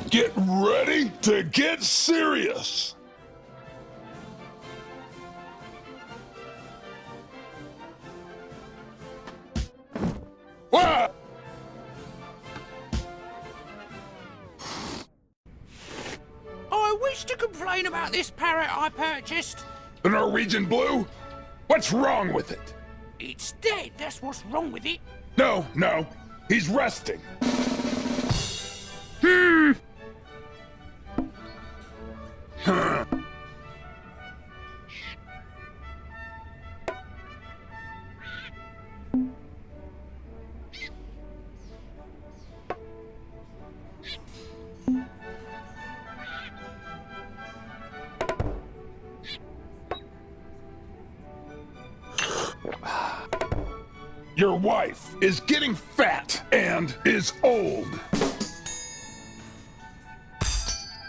Get ready to get serious. Ah! I wish to complain about this parrot I purchased. The Norwegian blue? What's wrong with it? It's dead, that's what's wrong with it. No, he's resting. Huh. Your wife is getting fat and is old.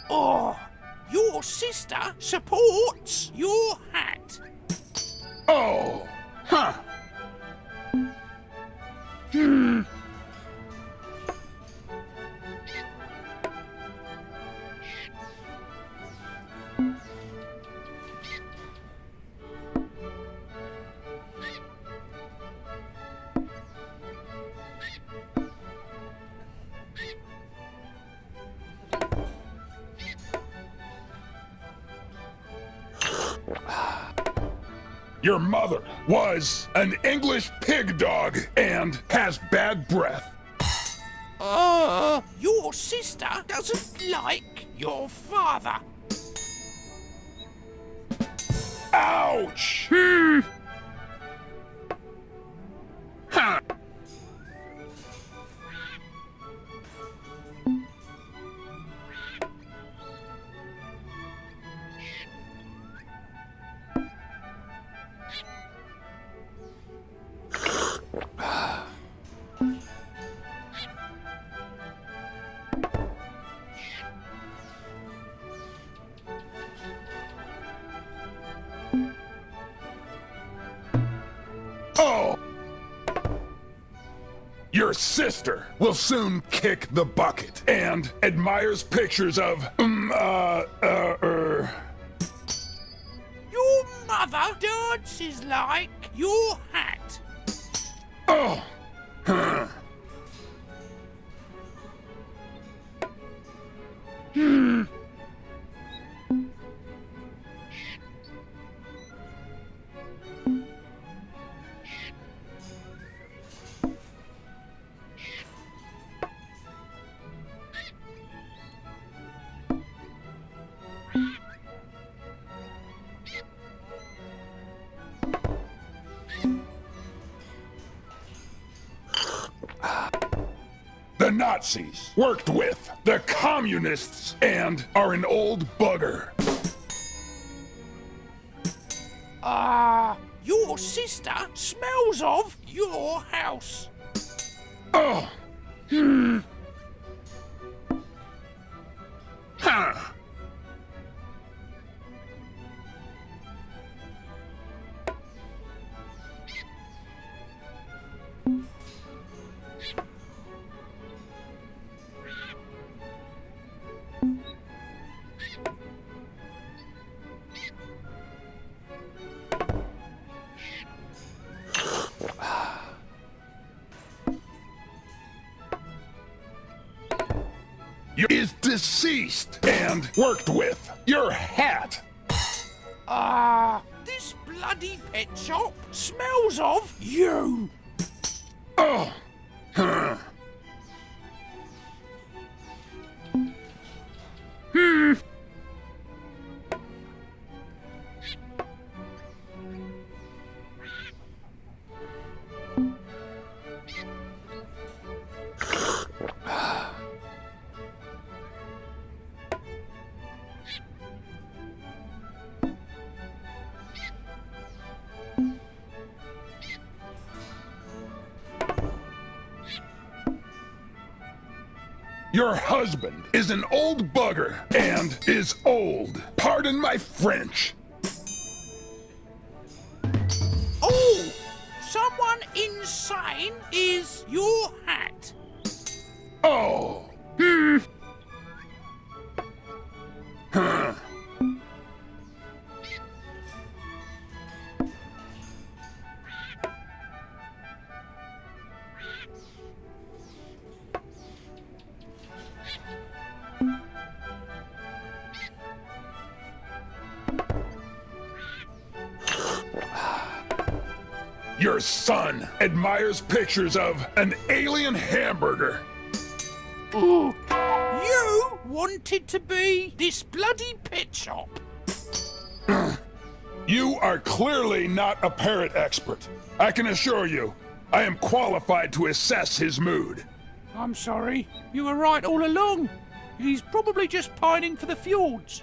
Oh, your sister supports your hat. Oh, huh. Your mother was an English pig dog and has bad breath. Your sister doesn't like your father. Ouch! Huh. Oh! Your sister will soon kick the bucket and admires pictures of, Your mother dances like your hat. Oh! Huh. The Nazis worked with the communists and are an old bugger. Your sister smells of your house. Oh! Huh. Is deceased and worked with your hat. This bloody pet shop smells of you. Oh! Huh. Your husband is an old bugger and is old. Pardon my French. Oh, someone insane is your hat. Oh. Your son admires pictures of an alien hamburger. Ooh. You wanted to be this bloody pet shop. You are clearly not a parrot expert. I can assure you, I am qualified to assess his mood. I'm sorry. You were right all along. He's probably just pining for the fjords.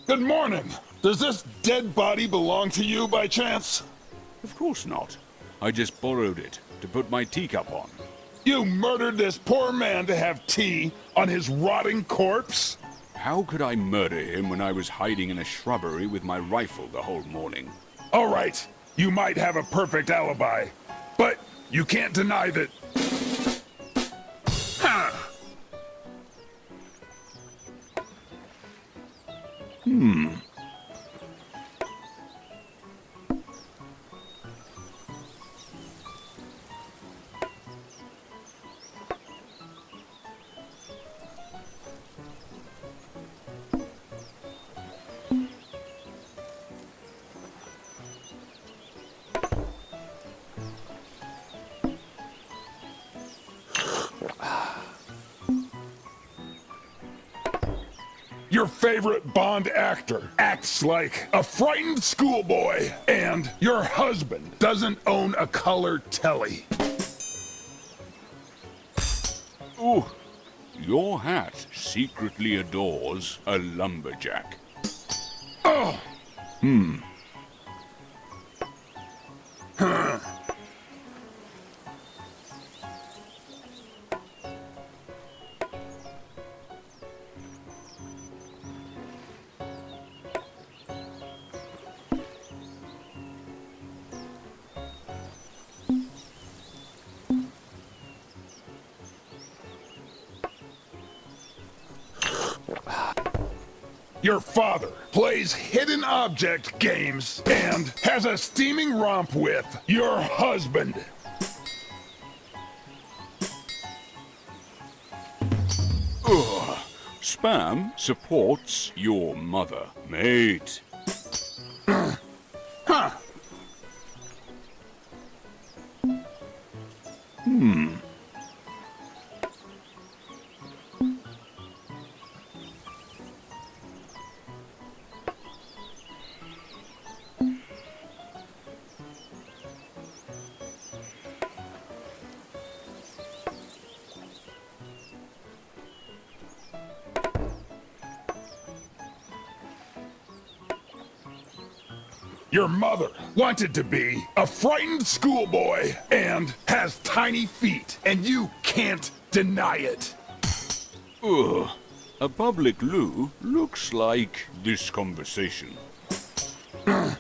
Good morning. Does this dead body belong to you by chance? Of course not. I just borrowed it to put my teacup on. You murdered this poor man to have tea on his rotting corpse? How could I murder him when I was hiding in a shrubbery with my rifle the whole morning? All right, you might have a perfect alibi, but you can't deny that... Huh. Your favorite Bond actor acts like a frightened schoolboy, and your husband doesn't own a color telly. Ooh, your hat secretly adores a lumberjack. Oh! Huh. Your father plays hidden object games and has a steaming romp with your husband. Ugh. Spam supports your mother, mate. Huh. Your mother wanted to be a frightened schoolboy and has tiny feet, and you can't deny it. Ugh. A public loo looks like this conversation. Huh.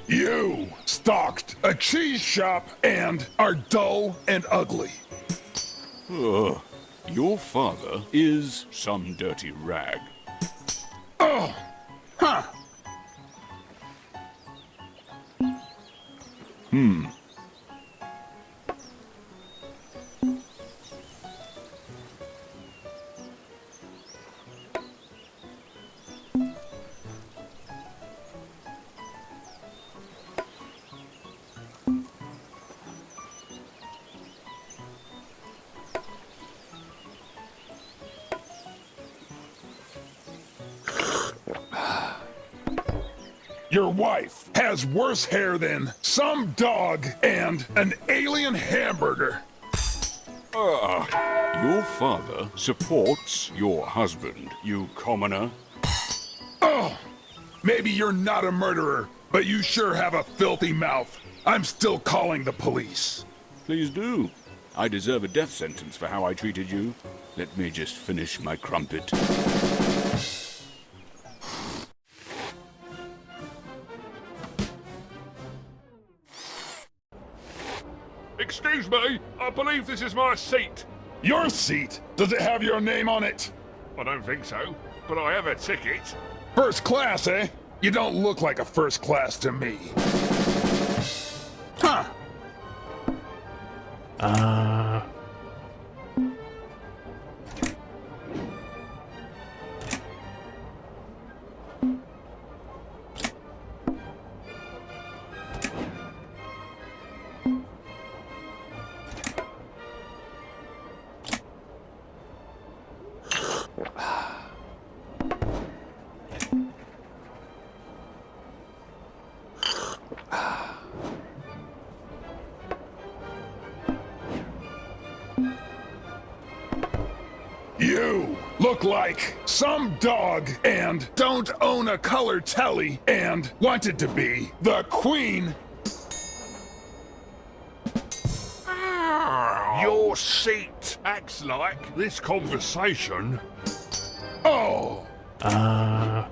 You stalked a cheese shop and are dull and ugly. Ugh. Your father is some dirty rag. Oh, huh. Your wife has worse hair than some dog and an alien hamburger. Your father supports your husband, you commoner. Oh, maybe you're not a murderer, but you sure have a filthy mouth. I'm still calling the police. Please do. I deserve a death sentence for how I treated you. Let me just finish my crumpet. Excuse me, I believe this is my seat. Your seat? Does it have your name on it? I don't think so, but I have a ticket. First class, eh? You don't look like a first class to me. Huh. You look like some dog and don't own a color telly and wanted to be the queen. Your seat acts like this conversation. Oh. Huh.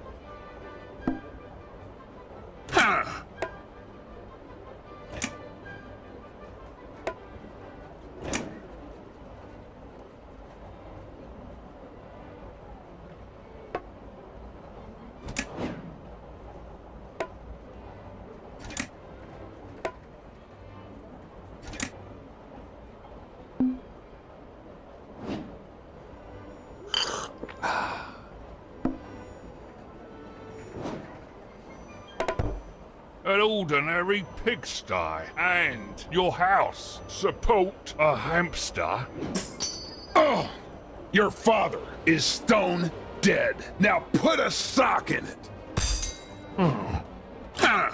An ordinary pigsty, and your house support a hamster. Oh. Your father is stone dead. Now put a sock in it. Huh.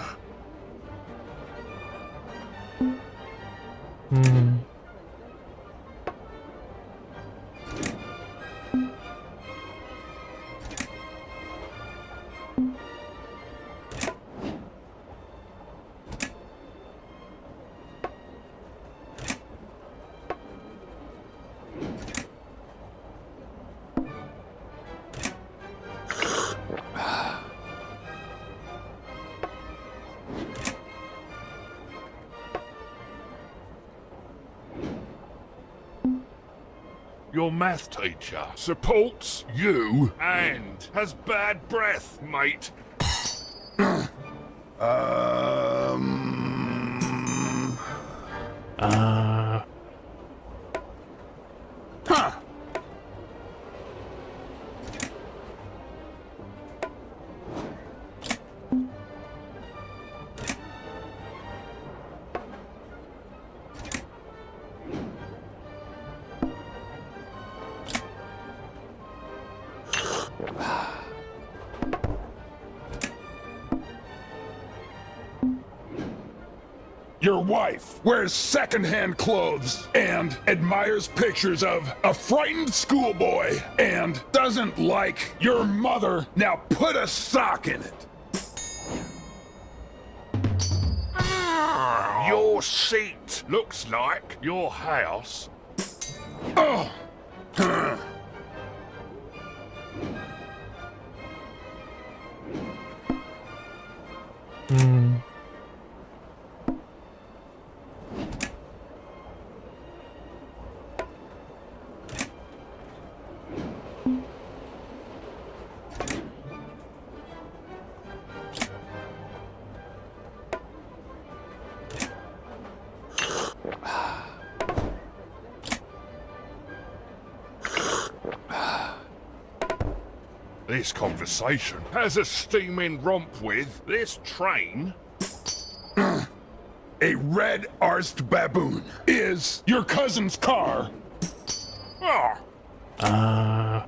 Your math teacher supports you and has bad breath, mate. Huh. Your wife wears secondhand clothes and admires pictures of a frightened schoolboy and doesn't like your mother. Now put a sock in it. Your seat looks like your house. Oh. Huh. This conversation has a steaming romp with this train. A red-arsed baboon is your cousin's car. Ah,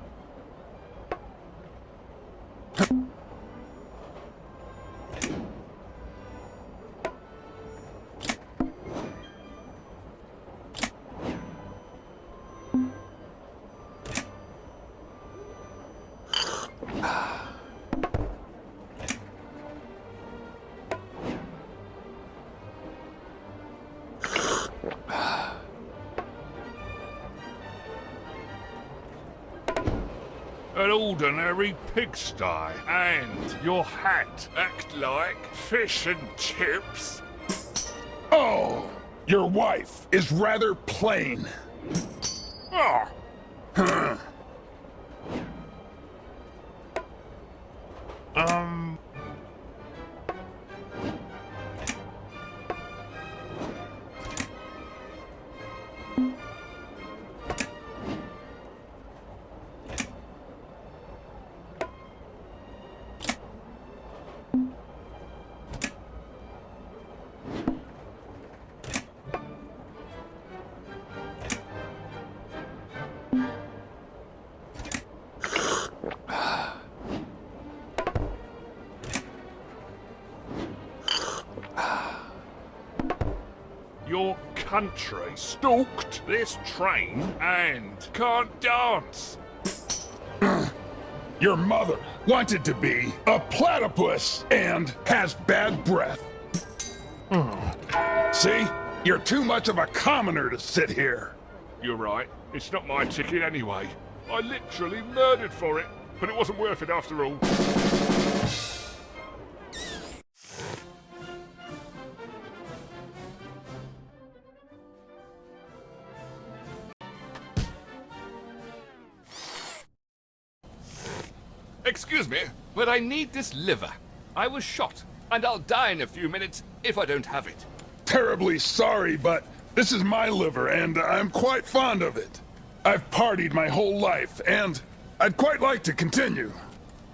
an ordinary pigsty. And your hat act like fish and chips. Oh, your wife is rather plain. Oh, Huh. your country stalked this train and can't dance. Your mother wanted to be a platypus and has bad breath. See? You're too much of a commoner to sit here. You're right, it's not my ticket anyway. I literally murdered for it, but it wasn't worth it after all. Excuse me, but I need this liver. I was shot, and I'll die in a few minutes if I don't have it. Terribly sorry, but this is my liver, and I'm quite fond of it. I've partied my whole life, and I'd quite like to continue.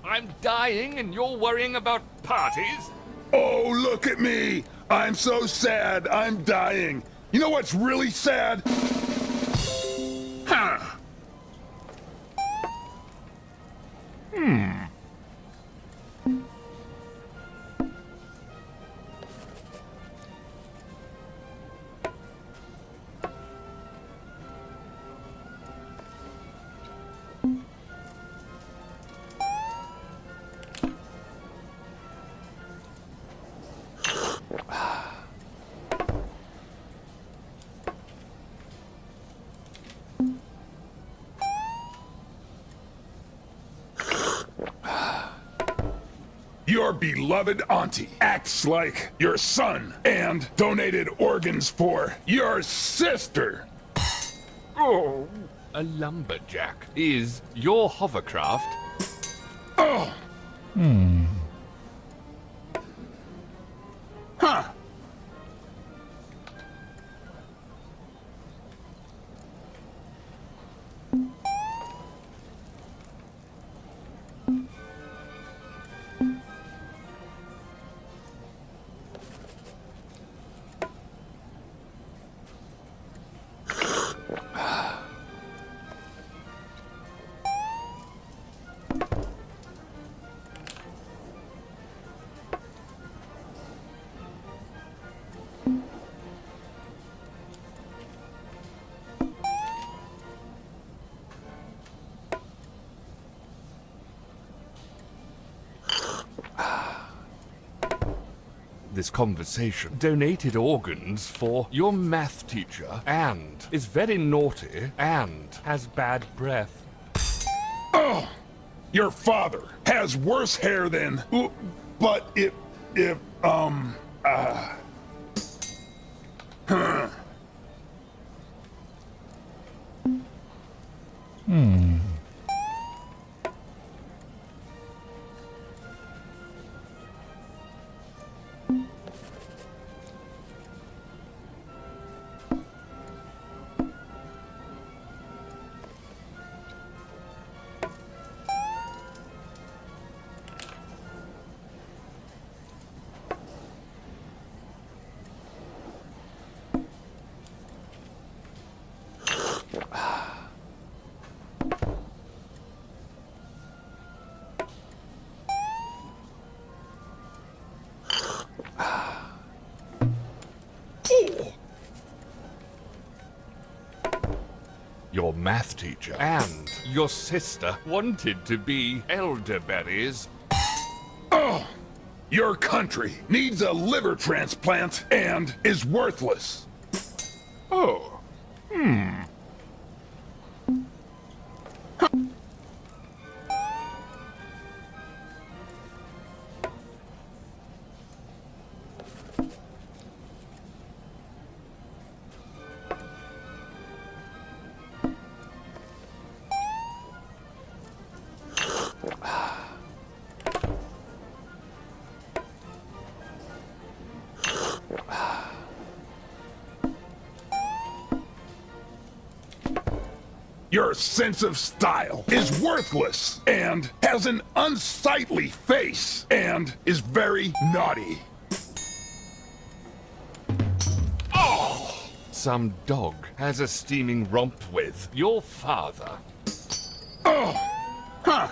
I'm dying, and you're worrying about parties? Oh, look at me! I'm so sad, I'm dying. You know what's really sad? Huh. Your beloved auntie acts like your son and donated organs for your sister. Oh. A lumberjack is your hovercraft. Oh. Huh. This conversation donated organs for your math teacher and is very naughty and has bad breath. Oh. Your father has worse hair than. But Huh. Your math teacher and your sister wanted to be elderberries. Oh. Your country needs a liver transplant and is worthless. Oh. Your sense of style is worthless and has an unsightly face and is very naughty. Oh! Some dog has a steaming romp with your father. Oh! Huh!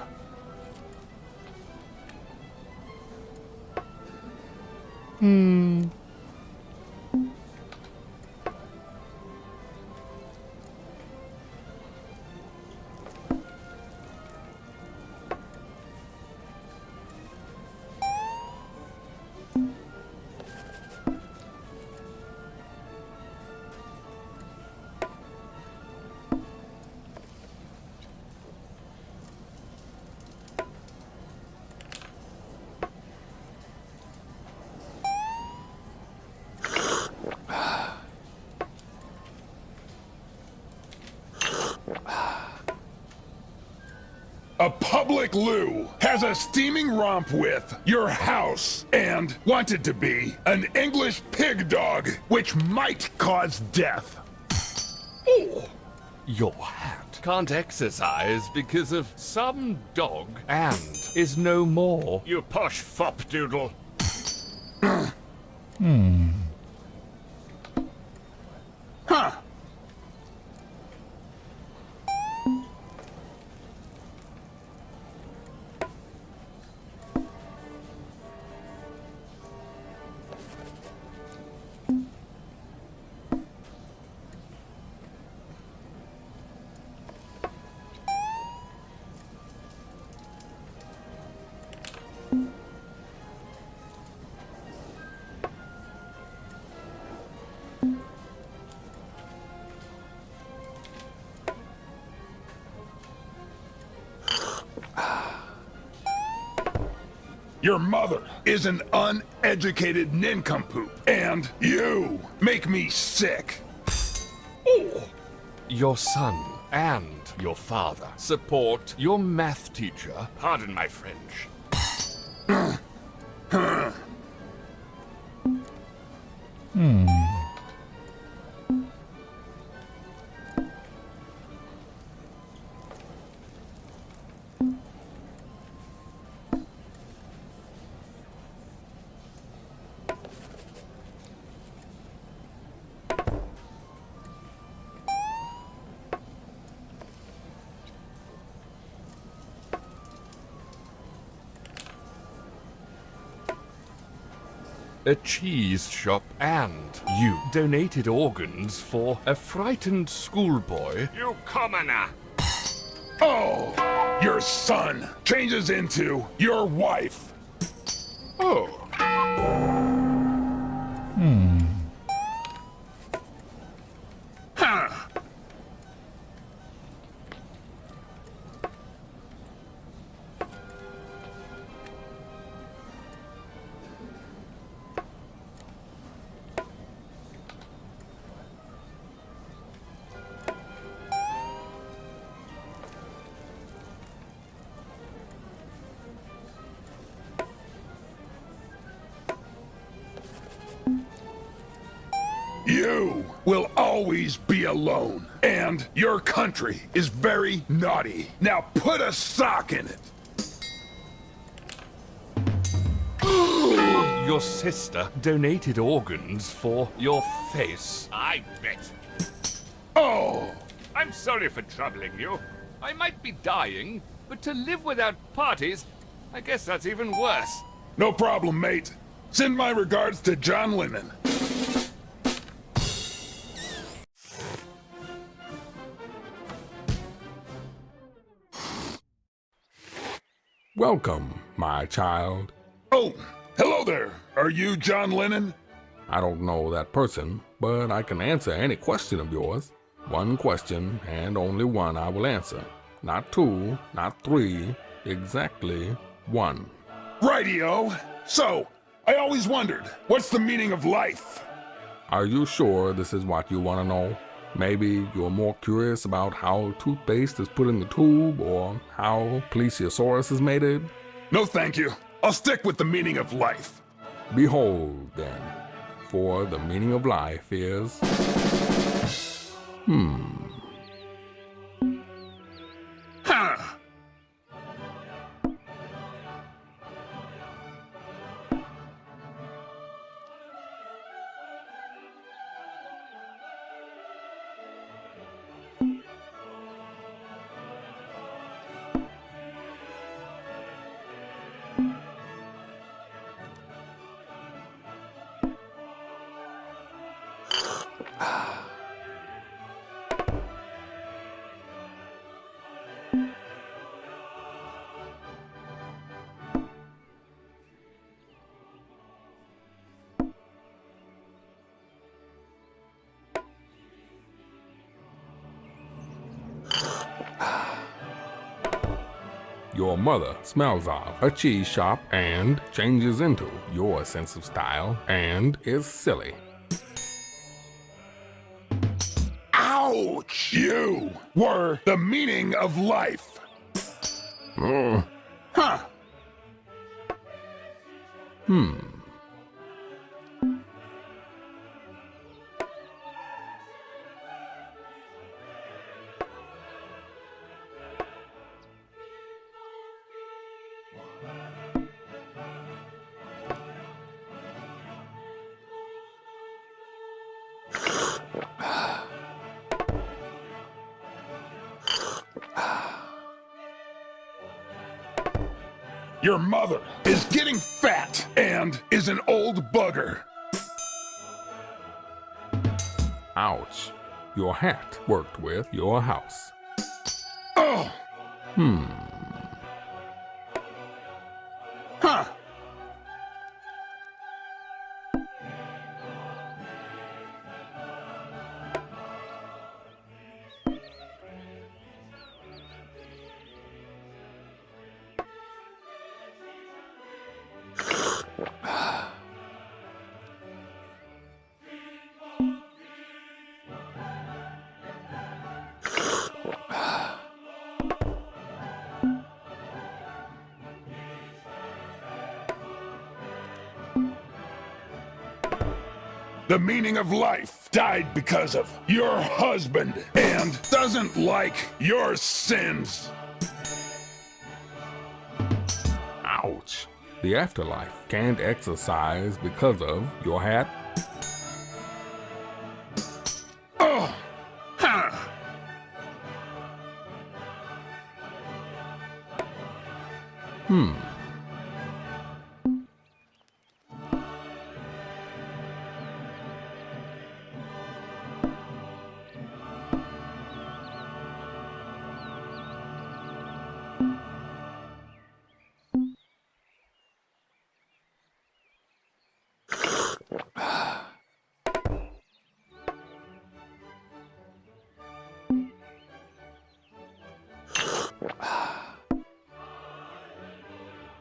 A public loo has a steaming romp with your house and wanted to be an English pig dog, which might cause death. Oh! Your hat can't exercise because of some dog and is no more. You posh fop doodle. Huh! Your mother is an uneducated nincompoop, and you make me sick. Oh! Your son and your father support your math teacher. Pardon my French. A cheese shop, and you donated organs for a frightened schoolboy. You commoner. Oh! Your son changes into your wife. Oh, Huh! You will always be alone, and your country is very naughty. Now put a sock in it. your sister donated organs for your face. I bet. Oh! I'm sorry for troubling you. I might be dying, but to live without parties, I guess that's even worse. No problem, mate. Send my regards to John Lennon. Welcome, my child. Oh, hello there. Are you John Lennon? I don't know that person, but I can answer any question of yours. One question, and only one I will answer. Not two, not three, exactly one. Rightio. So, I always wondered, what's the meaning of life? Are you sure this is what you want to know? Maybe you're more curious about how toothpaste is put in the tube or how plesiosaurus is mated? No thank you. I'll stick with the meaning of life. Behold, then, for the meaning of life is... Huh. Your mother smells of a cheese shop and changes into your sense of style and is silly. Ouch! You were the meaning of life. Oh, Huh. Your mother is getting fat and is an old bugger. ouch. Your hat worked with your house. Oh! Huh. The meaning of life died because of your husband and doesn't like your sins. Ouch. The afterlife can't exercise because of your hat. Oh! Huh.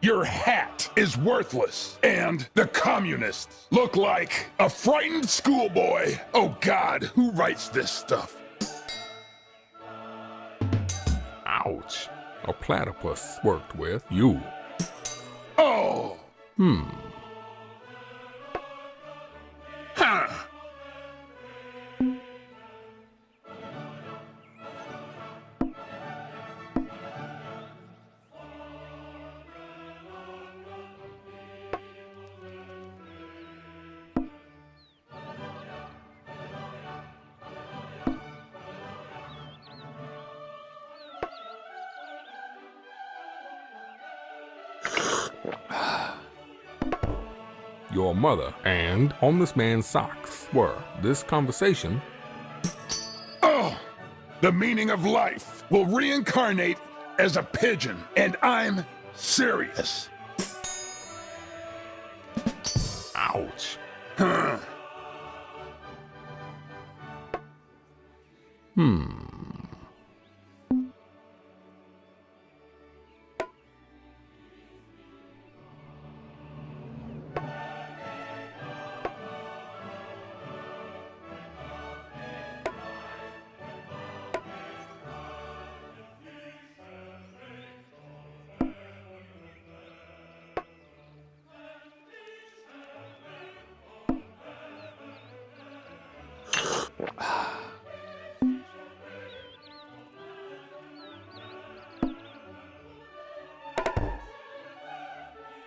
Your hat is worthless, and the communists look like a frightened schoolboy. Oh God, who writes this stuff? Ouch. A platypus worked with you. Oh! Huh. Your mother and homeless man's socks were this conversation. Oh! The meaning of life will reincarnate as a pigeon, and I'm serious. Ouch. Huh.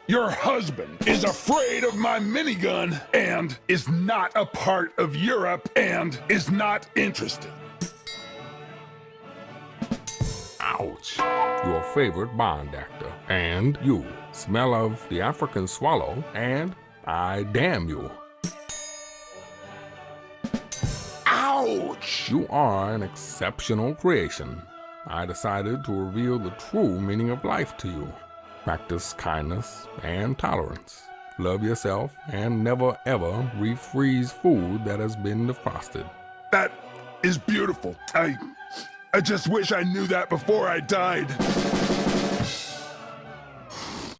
Your husband is afraid of my minigun and is not a part of Europe and is not interested. Ouch. Your favorite Bond actor. And you. Smell of the African swallow. And I damn you. Ouch! You are an exceptional creation. I decided to reveal the true meaning of life to you. Practice kindness and tolerance. Love yourself and never ever refreeze food that has been defrosted. That is beautiful. I just wish I knew that before I died.